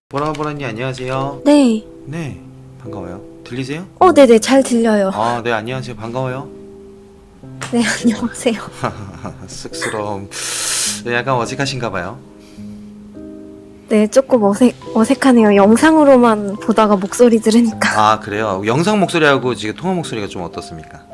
보라보라님 안녕하세요. 네. 네, 반가워요. 들리세요? 네네, 잘 들려요. 아, 네, 안녕하세요. 반가워요. 네, 안녕하세요. 쑥스러움. 네, 약간 어색하신가 봐요. 네, 조금 어색하네요. 영상으로만 보다가 목소리 들으니까. 아, 그래요? 영상 목소리하고 지금 통화 목소리가 좀 어떻습니까?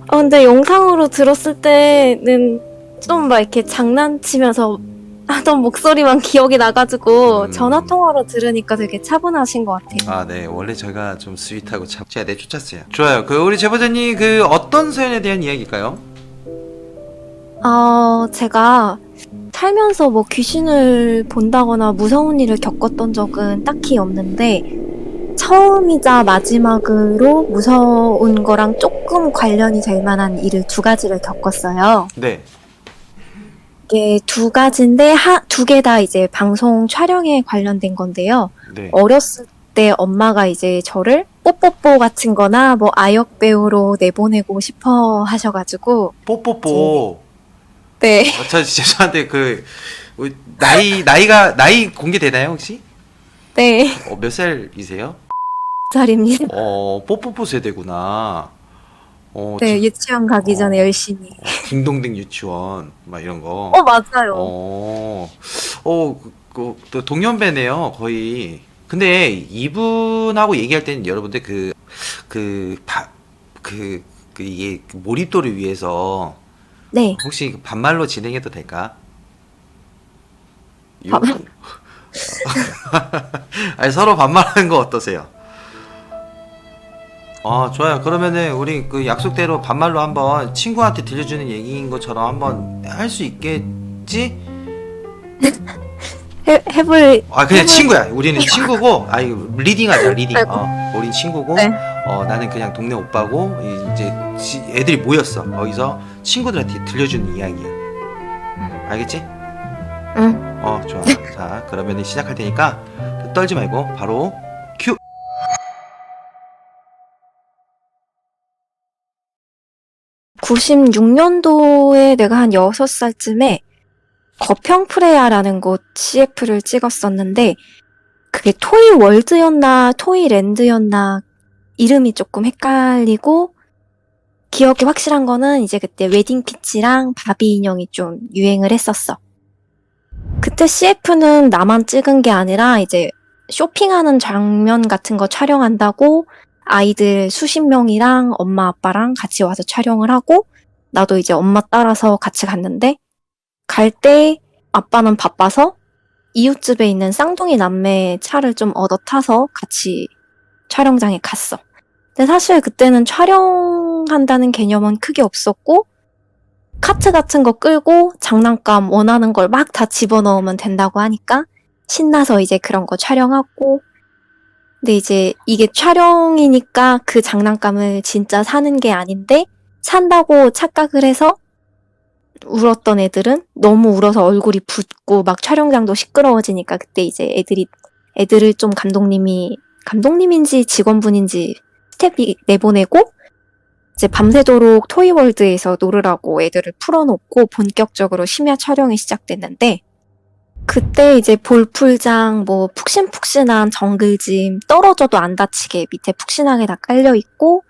근데 영상으로 들었을 때는 좀 막 이렇게 장난치면서 하던 목소리만 기억이 나가지고 전화통화로 들으니까 되게 차분하신 것 같아요. 아, 네. 원래 제가 좀 스윗하고 제가 내쫓았어요. 좋아요. 우리 제보자님 어떤 사연에 대한 이야기일까요? 제가 살면서 뭐 귀신을 본다거나 무서운 일을 겪었던 적은 딱히 없는데 처음이자 마지막으로 무서운 거랑 조금 관련이 될 만한 일을 2가지를 겪었어요. 네. 이게 2가지인데 2개 다 이제 방송 촬영에 관련된 건데요. 네. 어렸을 때 엄마가 이제 저를 뽀뽀뽀 같은 거나 뭐 아역 배우로 내보내고 싶어 하셔가지고 뽀뽀뽀. 네. 저 죄송한데 나이 공개되나요, 혹시? 네. 몇 살이세요? 살입니다. 뽀뽀뽀 세대구나. 네, 유치원 가기 전에 열심히. 딩동댕 유치원 막 이런 거. 맞아요. 또 동년배네요, 거의. 근데 이분하고 얘기할 때는 여러분들 이게 몰입도를 위해서 네. 혹시 반말로 진행해도 될까? 아니, 서로 반말하는 거 어떠세요? 좋아요. 그러면은 우리 약속대로 반말로 한번 친구한테 들려주는 얘기인 것처럼 한번 할 수 있겠지? 해볼. 그냥 친구야. 우리는 친구고, 리딩하자, 리딩. 아이고. 우린 친구고, 네. 나는 그냥 동네 오빠고, 이제 애들이 모였어. 거기서 친구들한테 들려주는 이야기야. 알겠지? 응. 좋아. 자, 그러면은 시작할 테니까 떨지 말고 바로 큐. 96년도에 내가 한 6살쯤에 거평프레아라는 곳 CF를 찍었었는데 그게 토이월드였나 토이랜드였나 이름이 조금 헷갈리고 기억이 확실한 거는 이제 그때 웨딩피치랑 바비 인형이 좀 유행을 했었어. 그때 CF는 나만 찍은 게 아니라 이제 쇼핑하는 장면 같은 거 촬영한다고 아이들 수십 명이랑 엄마 아빠랑 같이 와서 촬영을 하고 나도 이제 엄마 따라서 같이 갔는데 갈 때 아빠는 바빠서 이웃집에 있는 쌍둥이 남매 차를 좀 얻어 타서 같이 촬영장에 갔어. 근데 사실 그때는 촬영한다는 개념은 크게 없었고 카트 같은 거 끌고 장난감 원하는 걸 막 다 집어넣으면 된다고 하니까 신나서 이제 그런 거 촬영하고 근데 이제 이게 촬영이니까 그 장난감을 진짜 사는 게 아닌데 산다고 착각을 해서 울었던 애들은 너무 울어서 얼굴이 붓고 막 촬영장도 시끄러워지니까 그때 이제 애들을 좀 감독님인지 직원분인지 스텝이 내보내고 이제 밤새도록 토이월드에서 놀으라고 애들을 풀어놓고 본격적으로 심야 촬영이 시작됐는데 그때 이제 볼풀장 뭐 푹신푹신한 정글짐 떨어져도 안 다치게 밑에 푹신하게 다 깔려있고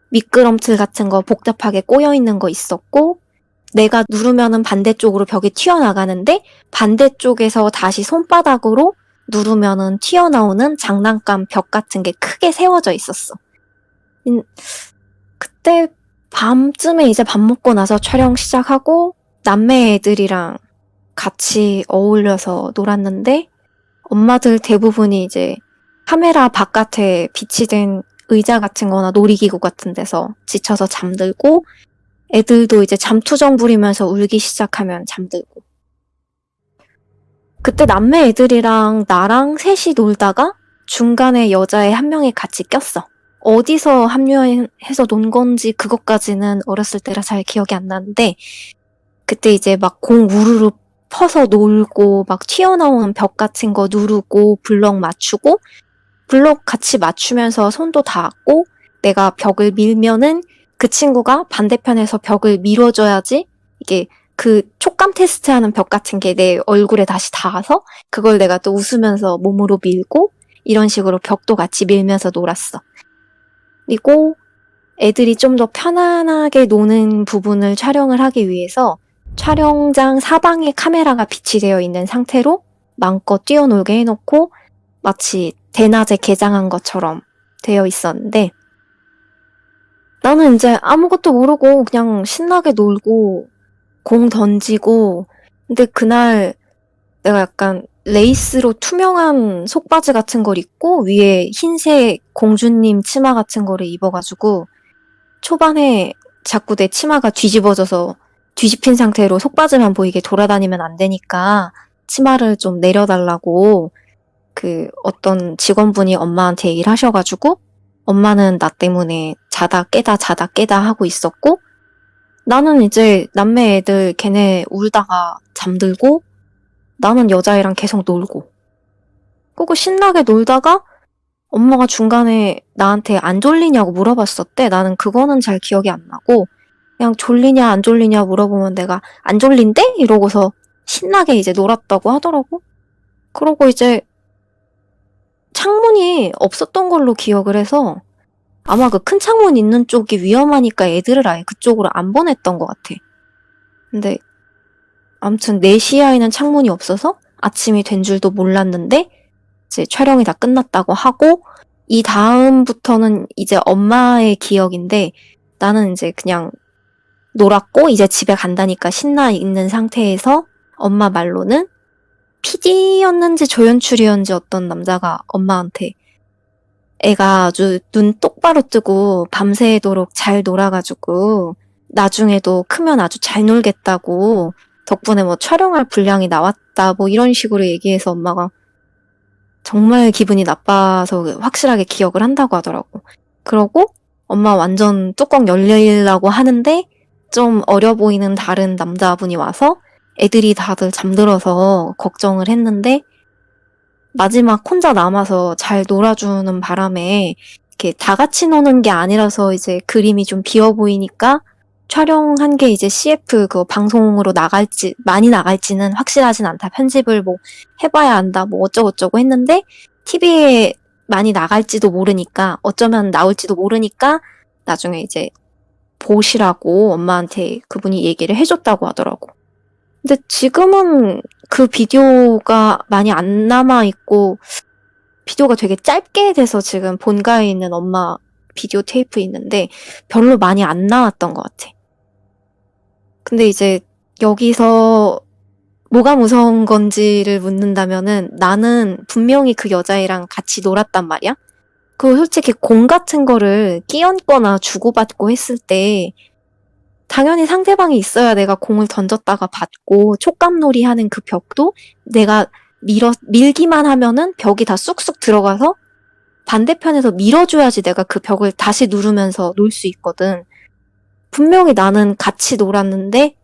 미끄럼틀 같은 거 복잡하게 꼬여있는 거 있었고 내가 누르면은 반대쪽으로 벽이 튀어나가는데 반대쪽에서 다시 손바닥으로 누르면은 튀어나오는 장난감 벽 같은 게 크게 세워져 있었어. 그때 밤쯤에 이제 밥 먹고 나서 촬영 시작하고 남매 애들이랑 같이 어울려서 놀았는데 엄마들 대부분이 이제 카메라 바깥에 비치된 의자 같은 거나 놀이기구 같은 데서 지쳐서 잠들고 애들도 이제 잠투정 부리면서 울기 시작하면 잠들고 그때 남매 애들이랑 나랑 셋이 놀다가 중간에 여자애 한 명이 같이 꼈어. 어디서 합류해서 논 건지 그것까지는 어렸을 때라 잘 기억이 안 나는데 그때 이제 막 공 우르르 퍼서 놀고 막 튀어나오는 벽 같은 거 누르고 블럭 맞추고 블럭 같이 맞추면서 손도 닿았고 내가 벽을 밀면은 그 친구가 반대편에서 벽을 밀어줘야지 이게 그 촉감 테스트하는 벽 같은 게 내 얼굴에 다시 닿아서 그걸 내가 또 웃으면서 몸으로 밀고 이런 식으로 벽도 같이 밀면서 놀았어. 그리고 애들이 좀 더 편안하게 노는 부분을 촬영을 하기 위해서 촬영장 사방에 카메라가 비치되어 있는 상태로 마음껏 뛰어놀게 해놓고 마치 대낮에 개장한 것처럼 되어 있었는데 나는 이제 아무것도 모르고 그냥 신나게 놀고 공 던지고 근데 그날 내가 약간 레이스로 투명한 속바지 같은 걸 입고 위에 흰색 공주님 치마 같은 거를 입어가지고 초반에 자꾸 내 치마가 뒤집어져서 뒤집힌 상태로 속바지만 보이게 돌아다니면 안 되니까 치마를 좀 내려달라고 그 어떤 직원분이 엄마한테 얘기를 하셔가지고 엄마는 나 때문에 자다 깨다 하고 있었고 나는 이제 남매 애들 걔네 울다가 잠들고 나는 여자애랑 계속 놀고 그리고 신나게 놀다가 엄마가 중간에 나한테 안 졸리냐고 물어봤었대. 나는 그거는 잘 기억이 안 나고 그냥 졸리냐 안 졸리냐 물어보면 내가 안 졸린데? 이러고서 신나게 이제 놀았다고 하더라고. 그러고 이제 창문이 없었던 걸로 기억을 해서 아마 그 큰 창문 있는 쪽이 위험하니까 애들을 아예 그쪽으로 안 보냈던 것 같아. 근데 아무튼 4시야에는 창문이 없어서 아침이 된 줄도 몰랐는데 이제 촬영이 다 끝났다고 하고 이 다음부터는 이제 엄마의 기억인데 나는 이제 그냥 놀았고 이제 집에 간다니까 신나 있는 상태에서 엄마 말로는 PD였는지 조연출이었는지 어떤 남자가 엄마한테 애가 아주 눈 똑바로 뜨고 밤새도록 잘 놀아가지고 나중에도 크면 아주 잘 놀겠다고 덕분에 뭐 촬영할 분량이 나왔다 뭐 이런 식으로 얘기해서 엄마가 정말 기분이 나빠서 확실하게 기억을 한다고 하더라고. 그러고 엄마 완전 뚜껑 열리려고 하는데 좀 어려 보이는 다른 남자분이 와서 애들이 다들 잠들어서 걱정을 했는데 마지막 혼자 남아서 잘 놀아주는 바람에 이렇게 다 같이 노는 게 아니라서 이제 그림이 좀 비어 보이니까 촬영한 게 이제 CF 그 방송으로 나갈지 많이 나갈지는 확실하진 않다. 편집을 뭐 해봐야 한다. 뭐 어쩌고저쩌고 했는데 TV에 많이 나갈지도 모르니까 어쩌면 나올지도 모르니까 나중에 이제 보시라고 엄마한테 그분이 얘기를 해줬다고 하더라고. 근데 지금은 그 비디오가 많이 안 남아있고 비디오가 되게 짧게 돼서 지금 본가에 있는 엄마 비디오 테이프 있는데 별로 많이 안 나왔던 것 같아. 근데 이제 여기서 뭐가 무서운 건지를 묻는다면은 나는 분명히 그 여자애랑 같이 놀았단 말이야. 그 솔직히 공 같은 거를 끼얹거나 주고받고 했을 때 당연히 상대방이 있어야 내가 공을 던졌다가 받고 촉감놀이 하는 그 벽도 내가 밀기만 하면은 벽이 다 쑥쑥 들어가서 반대편에서 밀어줘야지 내가 그 벽을 다시 누르면서 놀 수 있거든. 분명히 나는 같이 놀았는데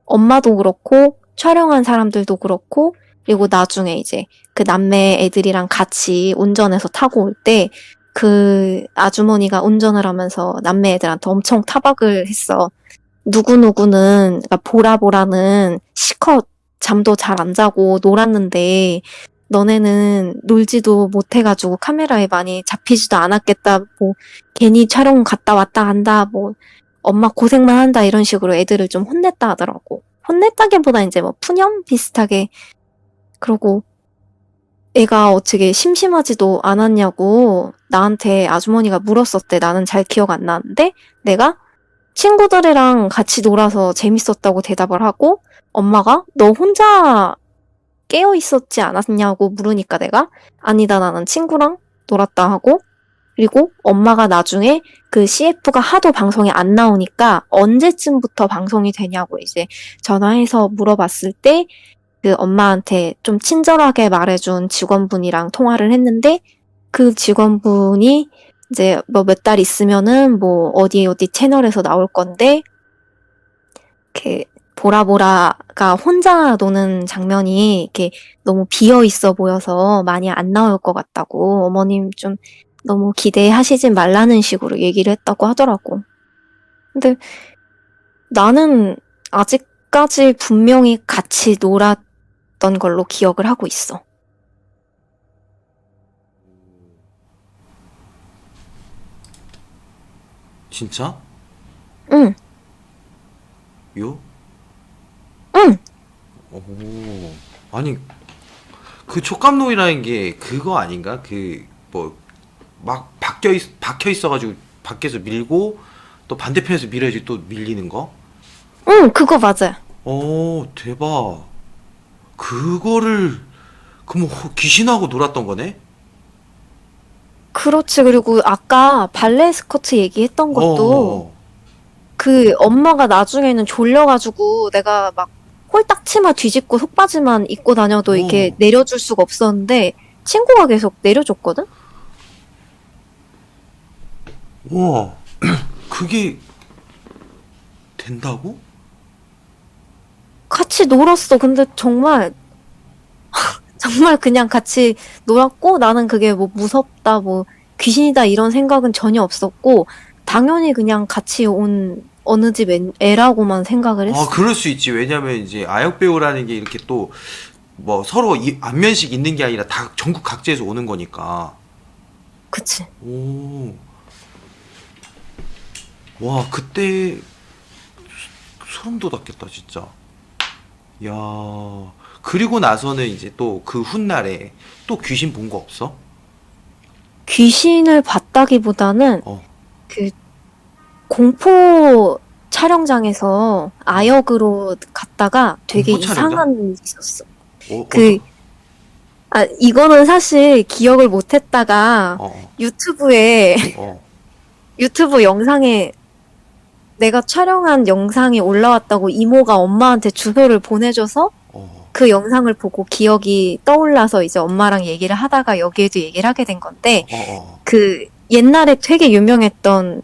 엄마도 그렇고 촬영한 사람들도 그렇고 그리고 나중에 이제 그 남매 애들이랑 같이 운전해서 타고 올 때 그 아주머니가 운전을 하면서 남매 애들한테 엄청 타박을 했어. 누구누구는 그러니까 보라보라는 실컷 잠도 잘 안 자고 놀았는데 너네는 놀지도 못해가지고 카메라에 많이 잡히지도 않았겠다. 뭐 괜히 촬영 갔다 왔다 한다. 뭐 엄마 고생만 한다 이런 식으로 애들을 좀 혼냈다 하더라고. 혼냈다기보다 이제 뭐 푸념 비슷하게 그러고 애가 어떻게 심심하지도 않았냐고 나한테 아주머니가 물었었대. 나는 잘 기억 안 나는데 내가 친구들이랑 같이 놀아서 재밌었다고 대답을 하고 엄마가 너 혼자 깨어 있었지 않았냐고 물으니까 내가 아니다 나는 친구랑 놀았다 하고 그리고 엄마가 나중에 그 CF가 하도 방송에 안 나오니까 언제쯤부터 방송이 되냐고 이제 전화해서 물어봤을 때 그 엄마한테 좀 친절하게 말해준 직원분이랑 통화를 했는데 그 직원분이 이제 뭐 몇 달 있으면은 뭐 어디 채널에서 나올 건데 이렇게 보라보라가 혼자 노는 장면이 이렇게 너무 비어 있어 보여서 많이 안 나올 것 같다고 어머님 좀 너무 기대하시진 말라는 식으로 얘기를 했다고 하더라고. 근데 나는 아직까지 분명히 같이 놀았던 걸로 기억을 하고 있어. 진짜? 응, 요? 응. 오. 아니 그 촉감놀이라는 게 그거 아닌가? 그 뭐 막 박혀 있어가지고 밖에서 밀고 또 반대편에서 밀어야지 또 밀리는 거? 응, 그거 맞아. 오 대박. 그거를 그럼 귀신하고 놀았던 거네? 그렇지. 그리고 아까 발레 스커트 얘기했던 것도 어. 그 엄마가 나중에는 졸려가지고 내가 막 홀딱 치마 뒤집고 속바지만 입고 다녀도 이렇게 오. 내려줄 수가 없었는데 친구가 계속 내려줬거든? 와. 그게 된다고? 같이 놀았어. 근데 정말 정말 그냥 같이 놀았고 나는 그게 뭐 무섭다 뭐 귀신이다 이런 생각은 전혀 없었고 당연히 그냥 같이 온 어느 집 애라고만 생각을 아, 했어. 그럴 수 있지. 왜냐면 이제 아역 배우라는 게 이렇게 또 뭐 서로 안면식 있는 게 아니라 다 전국 각지에서 오는 거니까. 그치. 오. 와, 그때 소름 돋았겠다, 진짜. 야. 그리고 나서는 이제 또 그 훗날에 또 귀신 본 거 없어? 귀신을 봤다기보다는 어. 그 공포 촬영장에서 아역으로 갔다가 되게 공포 촬영장? 이상한 일이 있었어. 어, 그, 이거는 사실 기억을 못 했다가 어, 유튜브에, 어, 유튜브 영상에 내가 촬영한 영상이 올라왔다고 이모가 엄마한테 주소를 보내줘서 어, 그 영상을 보고 기억이 떠올라서 이제 엄마랑 얘기를 하다가 여기에도 얘기를 하게 된 건데, 어, 어. 그 옛날에 되게 유명했던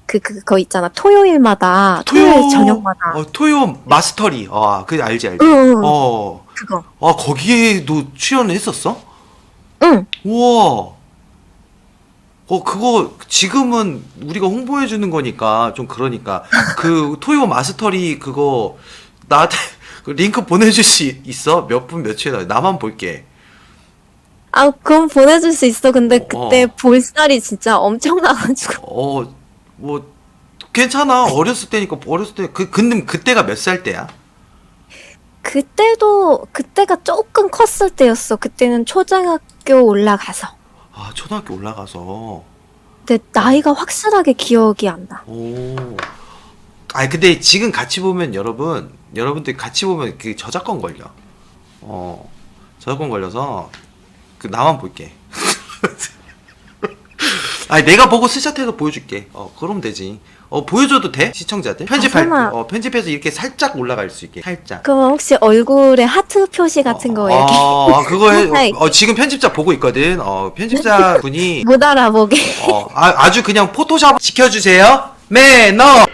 그거 있잖아. 토요일 저녁마다. 토요 마스터리. 아, 그 알지, 알지. 응, 응, 어, 그거. 아, 거기에도 출연을 했었어? 응. 우와. 그거 지금은 우리가 홍보해 주는 거니까 좀 그러니까 그 토요 마스터리 그거 나한테 그 링크 보내줄 수 있어? 몇 분 몇 초에 나만 볼게. 아, 그건 보내줄 수 있어. 근데 그때 어, 볼살이 진짜 엄청나가지고. 뭐 괜찮아. 어렸을 때니까 어렸을 때 근데 그때가 몇 살 때야? 그때가 조금 컸을 때였어. 그때는 초등학교 올라가서. 아, 초등학교 올라가서. 근데 나이가 확실하게 기억이 안 나. 오. 아니 근데 지금 같이 보면 여러분들 같이 보면 그 저작권 걸려. 저작권 걸려서 그 나만 볼게. 아니 내가 보고 스샷해서 보여줄게. 그럼 되지. 보여줘도 돼? 시청자들? 편집할 때. 설마. 편집해서 이렇게 살짝 올라갈 수 있게. 살짝. 그러면 혹시 얼굴에 하트 표시 같은 거 이렇게 그거 해. 하나 지금 편집자 보고 있거든. 편집자 분이 못 알아보게. 아주 그냥 포토샵 지켜주세요. 매너.